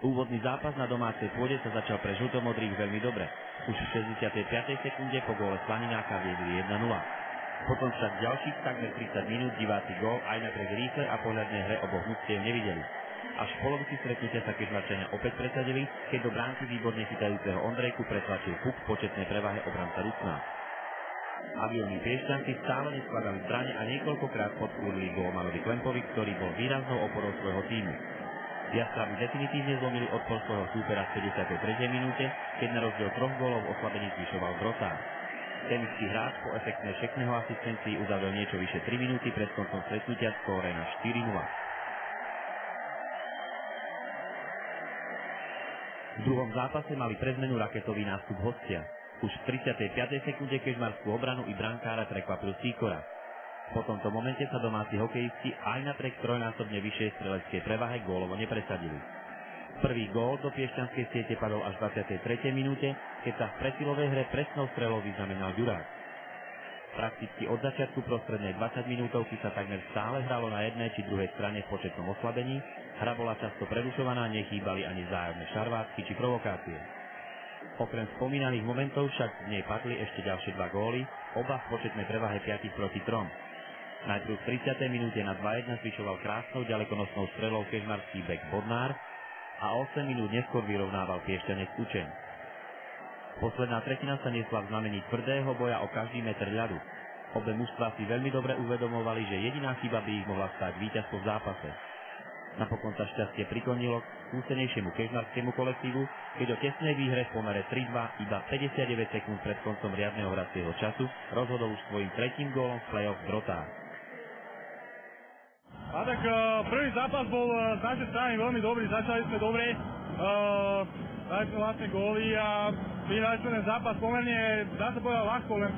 Úvodný zápas na domácej pôde sa začal pre žltomodrých veľmi dobre. Už v 65. sekunde po góle Slanináka viedli 1-0. Potom však ďalších takmer 30 minút diváci gól aj napriek rýchlej a pohľadnej hre oboch mužstiev nevideli. Až v polovici stretnutia sa Kežmarčania opäť presadili, keď do bránky výborne chytajúceho Ondrejku pretlačil Puk v početnej prevahe obranca Rusná. Avióny Piešťanky stále neskladali zbrane a niekoľkokrát podkúrili gólmanovi Klempovi, ktorý bol výraznou oporou svojho tímu. Jastraby definitívne zlomili odpor svojho súpera v 53. minúte, keď na rozdiel 3 gólov oslabení zvyšoval Grosár. Tenický hráč po efektnej Šekného asistencii uzavrel niečo vyše 3 minúty pred koncom stretnutia skóre na 4-0. V druhom zápase mali pre zmenu raketový nástup hostia. Už v 35. sekunde kežmarskú obranu i brankára prekvapil Sýkora. Po tomto momente sa domáci hokejisti aj napriek trojnásobne vyššej streleckej prevahe gólovo nepresadili. Prvý gól do piešťanskej siete padol až v 23. minúte, keď sa v presilovej hre presnou strelou vyznamenal Ďurák. Prakticky od začiatku prostrednej 20 minútovky sa takmer stále hralo na jednej či druhej strane v početnom oslabení, hra bola často prerušovaná, nechýbali ani vzájomné šarvátky či provokácie. Okrem spomínaných momentov však z nej padli ešte ďalšie 2 góly, oba v početnej prevahe 5-3. Najprv v 30. minúte na 2-1 zvyšoval krásnou ďalekonosnou strelou kežmarský bek Bodnár a 8 minút neskôr vyrovnával Piešťanec Učeň. Posledná tretina sa niesla v znamení tvrdého boja o každý meter ľadu. Obe mužstvá si veľmi dobre uvedomovali, že jediná chyba by ich mohla stáť víťazstvo v zápase. Napokon sa šťastie priklonilo k skúsenejšiemu kežmarskému kolektívu, keď o tesnej výhre v pomere 3-2 iba 59 sekúnd pred koncom riadneho hracieho času rozhodol už svojím tretím gólom v play-off Drotár. A tak prvý zápas bol z našej strany veľmi dobrý, začali sme dobre, dali sme vlastne góly a vyhrali sme ten zápas pomerne, dá sa povedať ľahko, len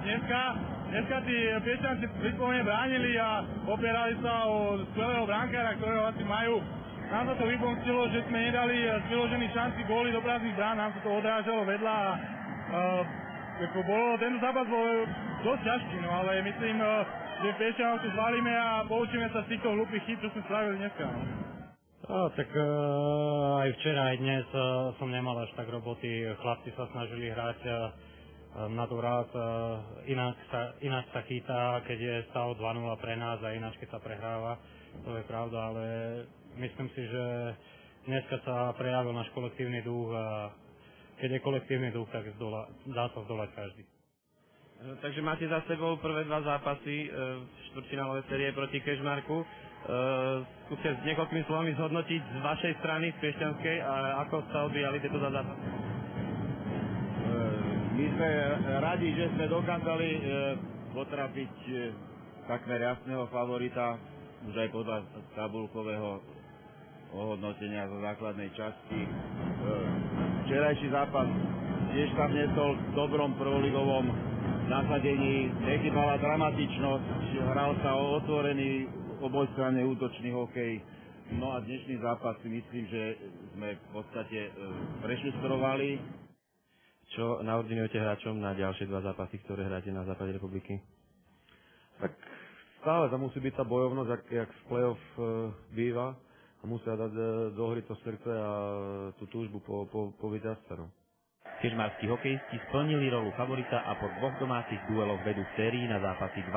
dneska tí Piešťanci vyslovene bránili a opierali sa o skvelého brankára, ktorého asi majú. Nám sa to vypomstilo, že sme nedali z vyložených šancí góly do prázdnych brán, nám sa to odrážalo vedľa a tento zápas bol dosť ťažký, no ale myslím, že Piešťanov tu zvalíme a poučíme sa z týchto hlúpych chýb, čo sme spravili dneska. No. Tak aj včera, aj dnes som nemal až tak roboty, chlapci sa snažili hrať na doraz, ináč sa chýta, keď je stav 2-0 pre nás a ináč keď sa prehráva, to je pravda, ale myslím si, že dneska sa prejavil náš kolektívny duch a keď je kolektívny duch, tak dá sa zdolať každý. Takže máte za sebou prvé 2 zápasy v štvrťfinálovej série proti Kežmarku. Skúste s niekoľkými slovami zhodnotiť z vašej strany, z Piešťanskej, a ako sa odvíjali tieto 2 zápasy? My sme radi, že sme dokázali potrafiť takmer jasného favorita, už aj podľa tabulkového ohodnotenia zo základnej časti. Včerajší zápas tiež tam nesol v dobrom prvoligovom nasadení, nechybala dramatičnosť, hral sa o otvorený obojstranne útočný hokej. No a dnešný zápas si myslím, že sme v podstate prešustrovali. Čo naordinujete hráčom na ďalšie 2 zápasy, ktoré hráte na západe republiky? Tak stále tam musí byť tá bojovnosť, jak v play-off býva, a musia dať do hry to srdce a tú túžbu po víťazstve. No. Kežmarskí hokejisti splnili rolu favorita a po 2 domácich dueloch vedú v sérii na zápasy 2-0.